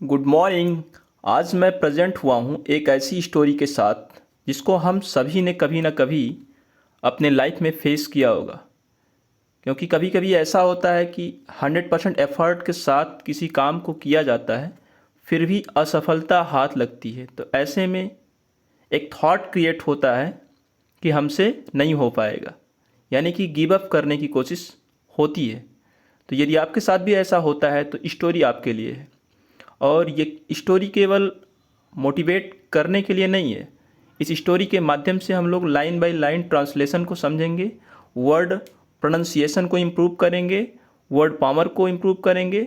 Good morning. आज मैं present हुआ हूँ एक ऐसी स्टोरी के साथ जिसको हम सभी ने कभी ना कभी अपने लाइफ में फेस किया होगा। क्योंकि कभी कभी ऐसा होता है कि 100% एफर्ट के साथ किसी काम को किया जाता है, फिर भी असफलता हाथ लगती है। तो ऐसे में एक थॉट क्रिएट होता है कि हमसे नहीं हो पाएगा, यानी कि गिव अप करने की कोशिश होती है। तो यदि आपके साथ भी ऐसा होता है तो स्टोरी आपके लिए है। और ये स्टोरी केवल मोटिवेट करने के लिए नहीं है। इस स्टोरी के माध्यम से हम लोग लाइन बाय लाइन ट्रांसलेशन को समझेंगे, वर्ड प्रोनाउंसिएशन को इम्प्रूव करेंगे, वर्ड पावर को इम्प्रूव करेंगे।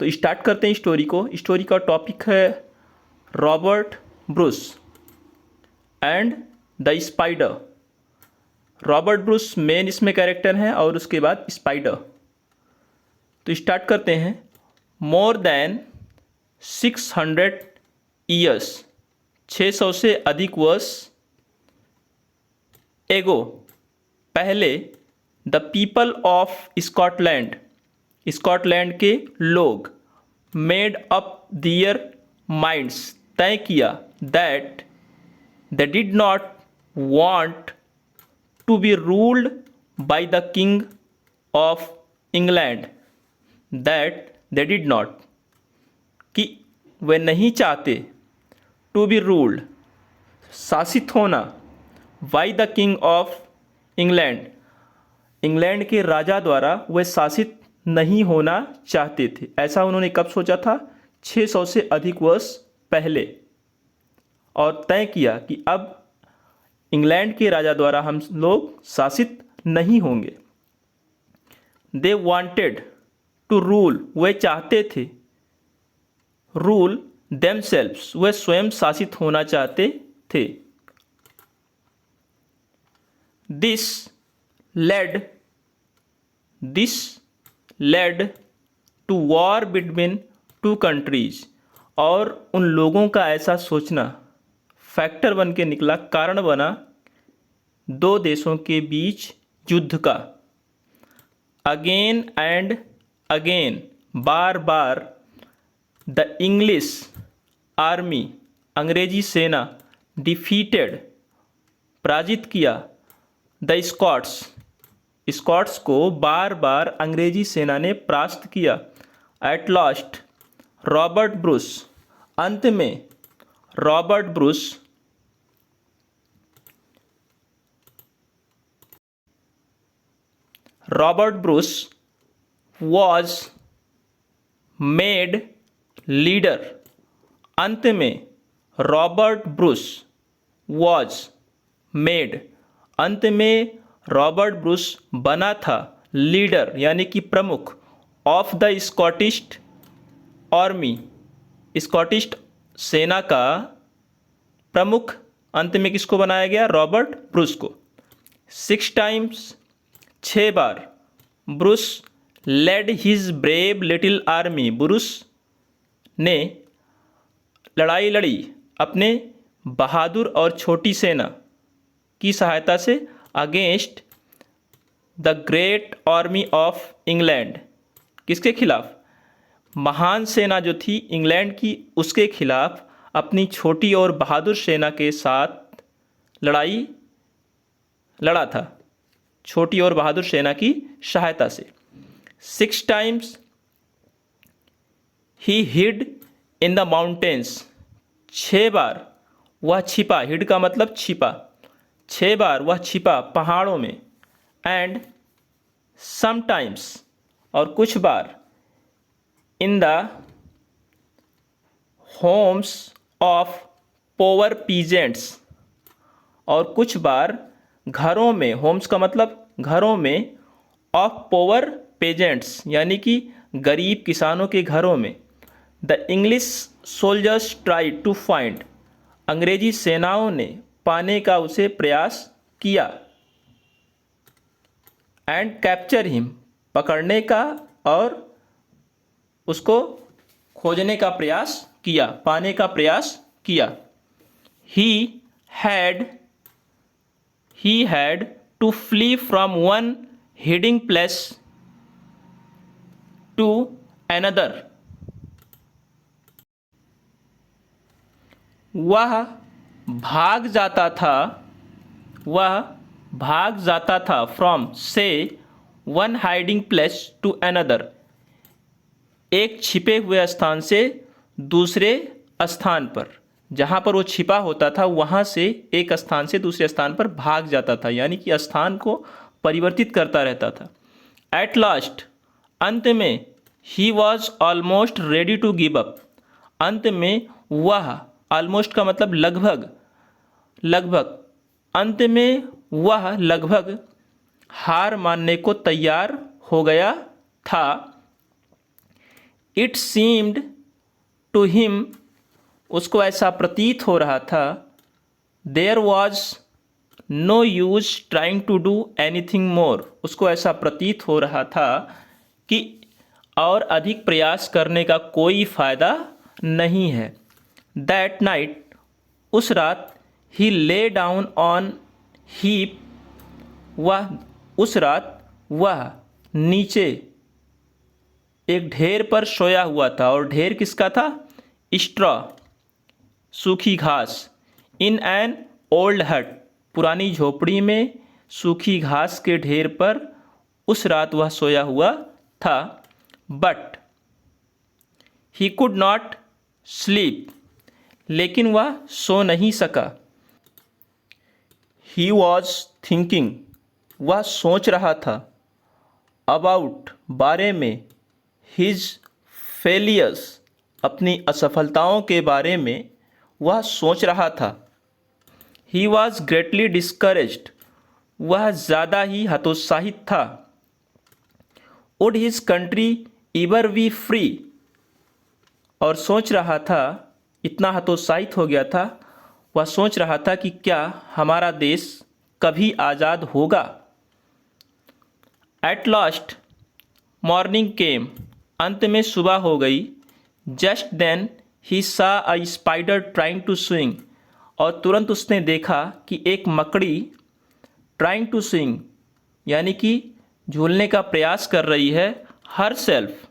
तो स्टार्ट करते हैं स्टोरी को। स्टोरी का टॉपिक है Robert Bruce and the spider. Robert Bruce main इसमें कैरेक्टर हैं और उसके बाद स्पाइडर। तो स्टार्ट करते हैं। मोर देन 600 ईयर्स, 600 से अधिक वर्ष एगो, पहले, the people of Scotland, Scotland के लोग, मेड अप दियर माइंड्स, तय किया, that they did not want to be ruled by the king of England, that they did not, कि वे नहीं चाहते, टू बी रूल्ड, शासित होना, by the king of England, England के राजा द्वारा वे शासित नहीं होना चाहते थे। ऐसा उन्होंने कब सोचा था? 600 से अधिक वर्ष पहले। और तय किया कि अब इंग्लैंड के राजा द्वारा हम लोग शासित नहीं होंगे। दे वांटेड टू रूल, वे चाहते थे, रूल देमसेल्व्स, वे स्वयं शासित होना चाहते थे। This led to war between two countries, और उन लोगों का ऐसा सोचना फैक्टर बन के निकला, कारण बना दो देशों के बीच युद्ध का। Again and again, bar bar, the English army, अंग्रेजी सेना, डिफीटेड, पराजित किया, द स्कॉट्स, स्कॉट्स को बार बार अंग्रेजी सेना ने परास्त किया। एट लास्ट, रॉबर्ट ब्रूस, अंत में Robert Bruce was made leader, अंत में रॉबर्ट ब्रूस वॉज मेड, अंत में रॉबर्ट ब्रूस बना था लीडर, यानी कि प्रमुख, of the Scottish army, Scottish सेना का प्रमुख। अंत में किसको बनाया गया? रॉबर्ट ब्रूस को। 6 टाइम्स, 6 बार, Bruce led his brave little army, Bruce ने लड़ाई लड़ी अपने बहादुर और छोटी सेना की सहायता से, against the great army of England, किसके खिलाफ? महान सेना जो थी इंग्लैंड की, उसके खिलाफ अपनी छोटी और बहादुर सेना के साथ लड़ाई लड़ा था, छोटी और बहादुर सेना की सहायता से। 6 times he hid in the mountains, 6 बार वह छिपा, हिड का मतलब छिपा, 6 बार वह छिपा पहाड़ों में। एंड समटाइम्स, और कुछ बार, in the homes of poor peasants, और कुछ बार घरों में, होम्स का मतलब घरों में, ऑफ पोअर पेजेंट्स, यानी कि गरीब किसानों के घरों में। The English soldiers try to find, अंग्रेजी सेनाओं ने पाने का उसे प्रयास किया। एंड कैप्चर हिम, पकड़ने का और उसको खोजने का प्रयास किया, पाने का प्रयास किया। He had to flee from one hiding place to another, वह भाग जाता था, वह भाग जाता था फ्रॉम से one hiding place to another, एक छिपे हुए स्थान से दूसरे स्थान पर। जहाँ पर वो छिपा होता था वहाँ से एक स्थान से दूसरे स्थान पर भाग जाता था, यानी कि स्थान को परिवर्तित करता रहता था। एट लास्ट, अंत में, he was almost ready to give up, अंत में वह, ऑलमोस्ट का मतलब लगभग, लगभग, अंत में वह लगभग हार मानने को तैयार हो गया था। इट सीम्ड टू हिम, उसको ऐसा प्रतीत हो रहा था, there was no use trying to do anything more, उसको ऐसा प्रतीत हो रहा था कि और अधिक प्रयास करने का कोई फ़ायदा नहीं है। दैट नाइट, उस रात, ही ले डाउन ऑन हीप, वह, उस रात वह नीचे एक ढेर पर सोया हुआ था। और ढेर किसका था? स्ट्रॉ, सूखी घास। इन एन ओल्ड हट, पुरानी झोपड़ी में सूखी घास के ढेर पर उस रात वह सोया हुआ था। But he could not sleep, लेकिन वह सो नहीं सका। ही वॉज थिंकिंग, वह सोच रहा था। अबाउट, बारे में। हिज फेलियर्स, अपनी असफलताओं के बारे में वह सोच रहा था। ही वॉज ग्रेटली डिस्करेज्ड, वह ज़्यादा ही हतोत्साहित था। Would his country ever be free, और सोच रहा था, इतना हतोत्साहित हो गया था, वह सोच रहा था कि क्या हमारा देश कभी आज़ाद होगा। एट लास्ट, मॉर्निंग केम, अंत में सुबह हो गई। Just then he saw a spider trying to swing, और तुरंत उसने देखा कि एक मकड़ी ट्राइंग टू स्विंग, यानी कि झूलने का प्रयास कर रही है, herself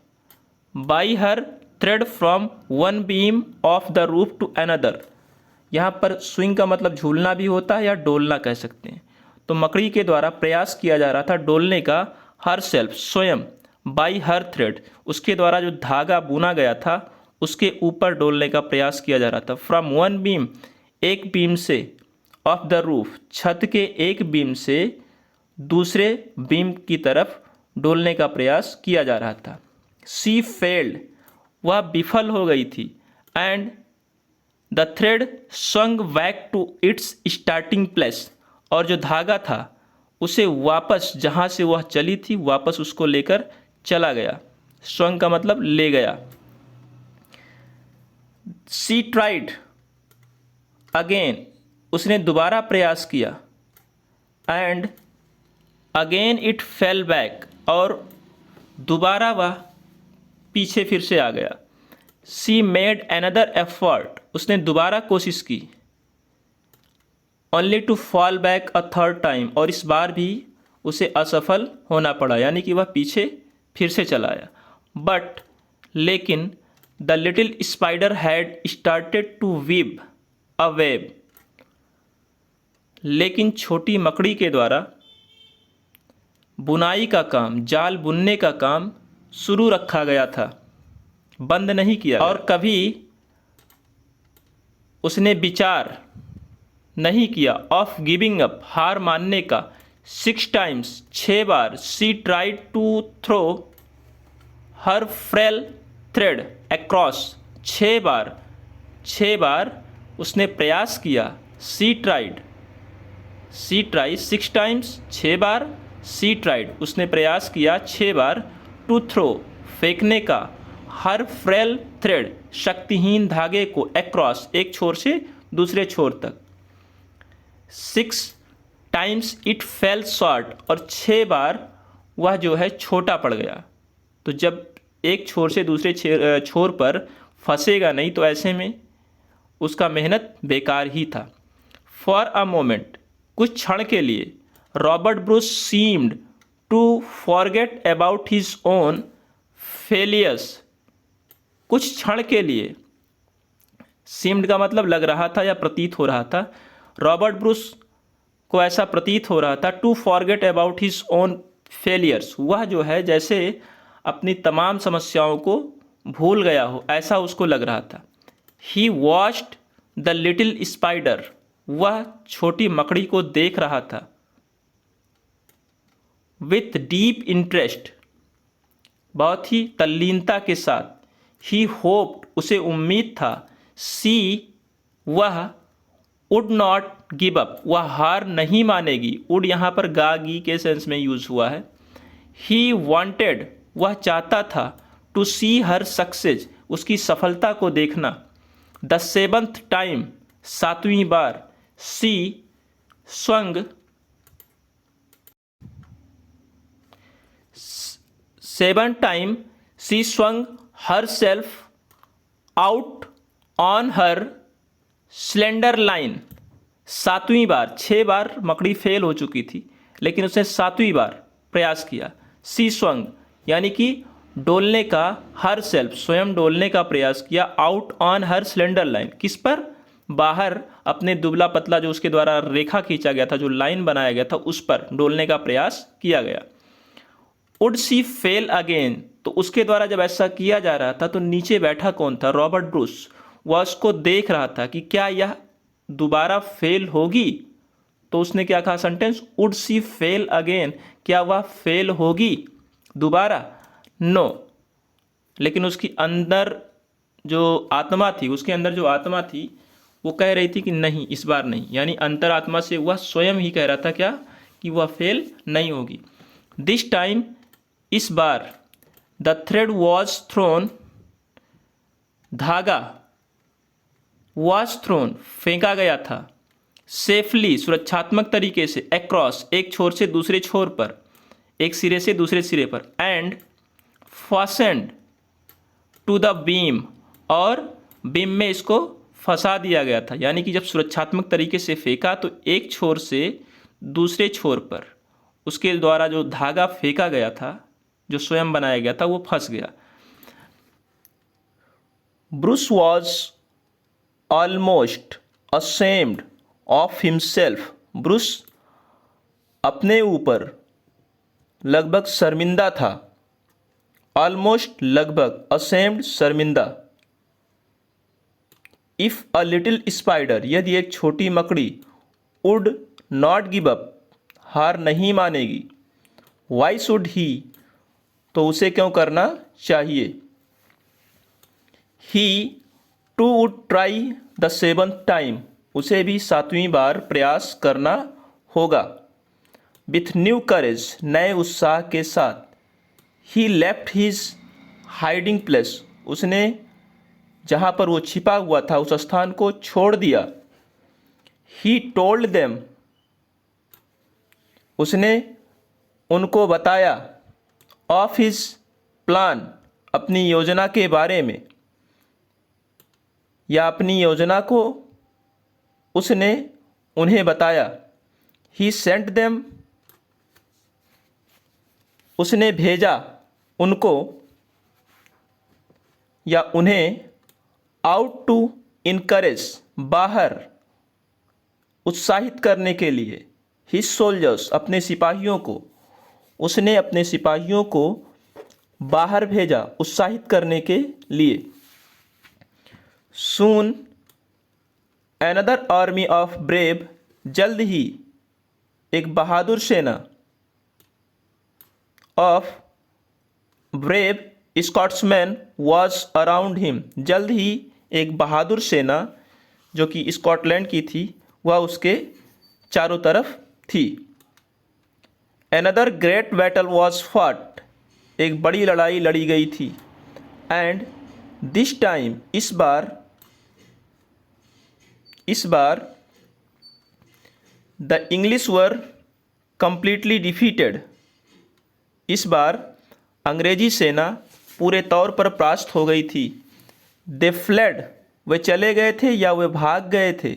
by her thread from one beam of the roof to another. यहाँ पर स्विंग का मतलब झूलना भी होता है या डोलना कह सकते हैं। तो मकड़ी के द्वारा प्रयास किया जा रहा था डोलने का, हर सेल्फ, स्वयं, बाई हर थ्रेड, उसके द्वारा जो धागा बुना गया था उसके ऊपर डोलने का प्रयास किया जा रहा था। फ्रॉम वन बीम, एक बीम से, ऑफ द रूफ, छत के एक बीम से दूसरे बीम की तरफ डोलने का प्रयास किया जा रहा था। सी फेल्ड, वह विफल हो गई थी। And the thread swung back to its starting place, और जो धागा था उसे वापस, जहाँ से वह चली थी, वापस उसको लेकर चला गया। swung का मतलब ले गया। सी ट्राइड अगेन, उसने दोबारा प्रयास किया। And again it fell back, और दोबारा वह पीछे फिर से आ गया। सी मेड अनदर एफर्ट, उसने दोबारा कोशिश की। Only to fall back a third time, और इस बार भी उसे असफल होना पड़ा, यानी कि वह पीछे फिर से चला आया। बट, लेकिन, the little spider had started to weave a web, लेकिन छोटी मकड़ी के द्वारा बुनाई का काम, जाल बुनने का काम शुरू रखा गया था, बंद नहीं किया। और कभी उसने विचार नहीं किया ऑफ गिविंग अप, हार मानने का। 6 टाइम्स, 6 बार। She tried to throw her frail thread across, 6 बार, 6 बार उसने प्रयास किया। सी ट्राइड, 6 टाइम्स, 6 बार। सी ट्राइड, उसने प्रयास किया 6 बार। टू थ्रो, फेंकने का। हर फ्रेल थ्रेड, शक्तिहीन धागे को। अक्रॉस, एक छोर से दूसरे छोर तक। 6 टाइम्स इट फेल शॉर्ट, और 6 बार वह जो है छोटा पड़ गया। तो जब एक छोर से दूसरे छोर पर फंसेगा नहीं तो ऐसे में उसका मेहनत बेकार ही था। फॉर अ मोमेंट, कुछ क्षण के लिए, Robert Bruce seemed to forget about his own failures, कुछ क्षण के लिए सीम्ड का मतलब लग रहा था या प्रतीत हो रहा था। रॉबर्ट ब्रूस को ऐसा प्रतीत हो रहा था to forget about his own failures, वह जो है जैसे अपनी तमाम समस्याओं को भूल गया हो, ऐसा उसको लग रहा था। ही वॉच्ड द लिटिल स्पाइडर, वह छोटी मकड़ी को देख रहा था। विथ डीप इंटरेस्ट, बहुत ही तल्लीनता के साथ। ही होप्ड, उसे उम्मीद था। सी, वह वुड नॉट गिव अप, वह हार नहीं मानेगी। वुड यहाँ पर गा गी के सेंस में यूज हुआ है। ही वॉन्टेड, वह चाहता था। टू सी हर सक्सेस, उसकी सफलता को देखना। द सेवंथ टाइम, सातवीं बार। She swung, seven time she swung herself out on her slender line. सातवीं बार, 6 बार मकड़ी फेल हो चुकी थी, लेकिन उसने सातवीं बार प्रयास किया। सी स्वंग यानी कि डोलने का, हर सेल्फ स्वयं डोलने का प्रयास किया। Out on her slender line, किस पर? बाहर अपने दुबला पतला जो उसके द्वारा रेखा खींचा गया था, जो लाइन बनाया गया था, उस पर डोलने का प्रयास किया गया। वुड सी फेल अगेन, तो उसके द्वारा जब ऐसा किया जा रहा था तो नीचे बैठा कौन था? Robert Bruce. वह उसको देख रहा था कि क्या यह दोबारा फेल होगी। तो उसने क्या कहा sentence? Would see fail again, क्या वह फेल होगी दोबारा? नो। लेकिन उसकी अंदर जो आत्मा थी, उसके अंदर जो आत्मा थी वो कह रही थी कि नहीं, इस बार नहीं। यानी अंतरात्मा से वह स्वयं ही कह रहा था क्या? कि वह फेल नहीं होगी। दिस टाइम, इस बार। द थ्रेड वॉज थ्रोन, धागा वॉज थ्रोन, फेंका गया था। सेफली, सुरक्षात्मक तरीके से। अक्रॉस, एक छोर से दूसरे छोर पर, एक सिरे से दूसरे सिरे पर। And fastened to the beam, और बीम में इसको फंसा दिया गया था। यानी कि जब सुरक्षात्मक तरीके से फेंका तो एक छोर से दूसरे छोर पर उसके द्वारा जो धागा फेंका गया था, जो स्वयं बनाया गया था, वो फंस गया। Bruce was almost ashamed of himself, Bruce अपने ऊपर लगभग शर्मिंदा था। ऑलमोस्ट लगभग, असेम्ड शर्मिंदा। इफ अ लिटिल स्पाइडर, यदि एक छोटी मकड़ी, वुड नॉट गिव अप, हार नहीं मानेगी। वाई शुड ही, तो उसे क्यों करना चाहिए। He too would try the seventh time, उसे भी सातवीं बार प्रयास करना होगा। विथ न्यू करेज, नए उत्साह के साथ। ही लेफ्ट हिज हाइडिंग प्लेस, उसने जहाँ पर वो छिपा हुआ था उस स्थान को छोड़ दिया। ही टोल्ड देम, उसने उनको बताया। ऑफ हिज प्लान, अपनी योजना के बारे में, या अपनी योजना को उसने उन्हें बताया। ही सेंट देम, उसने भेजा उनको या उन्हें। आउट टू इनकरेज, बाहर उत्साहित करने के लिए। हिज सोल्जर्स, अपने सिपाहियों को, उसने अपने सिपाहियों को बाहर भेजा उत्साहित करने के लिए। सून अनदर आर्मी ऑफ ब्रेव, जल्द ही एक बहादुर सेना। Of brave Scotsman was around him, जल्द ही एक बहादुर सेना जो कि स्कॉटलैंड की थी वह उसके चारों तरफ थी। Another great battle was fought, एक बड़ी लड़ाई लड़ी गई थी। एंड दिस टाइम, इस बार the English were completely defeated, इस बार अंग्रेजी सेना पूरे तौर पर परास्त हो गई थी। दे फ्लेड, वे चले गए थे या वे भाग गए थे।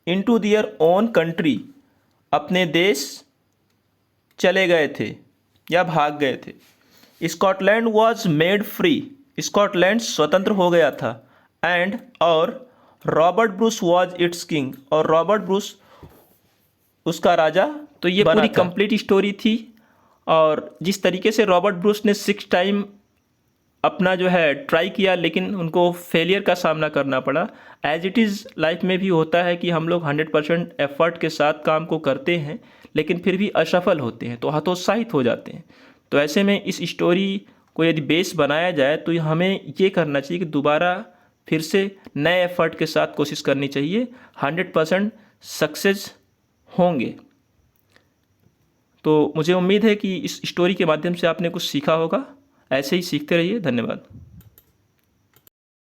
इनटू दियर ओन कंट्री, अपने देश चले गए थे या भाग गए थे। Scotland was made free, Scotland स्वतंत्र हो गया था। एंड, और Robert Bruce was it's king, और रॉबर्ट ब्रूस उसका राजा। तो ये पूरी कंप्लीट स्टोरी थी। और जिस तरीके से रॉबर्ट ब्रूस ने 6 टाइम अपना जो है ट्राई किया, लेकिन उनको फेलियर का सामना करना पड़ा। एज इट इज़ लाइफ में भी होता है कि हम लोग 100% एफर्ट के साथ काम को करते हैं, लेकिन फिर भी असफल होते हैं तो हतोत्साहित हो जाते हैं। तो ऐसे में इस स्टोरी को यदि बेस बनाया जाए तो हमें ये करना चाहिए कि दोबारा फिर से नए एफर्ट के साथ कोशिश करनी चाहिए। 100% सक्सेस होंगे। तो मुझे उम्मीद है कि इस स्टोरी के माध्यम से आपने कुछ सीखा होगा। ऐसे ही सीखते रहिए। धन्यवाद।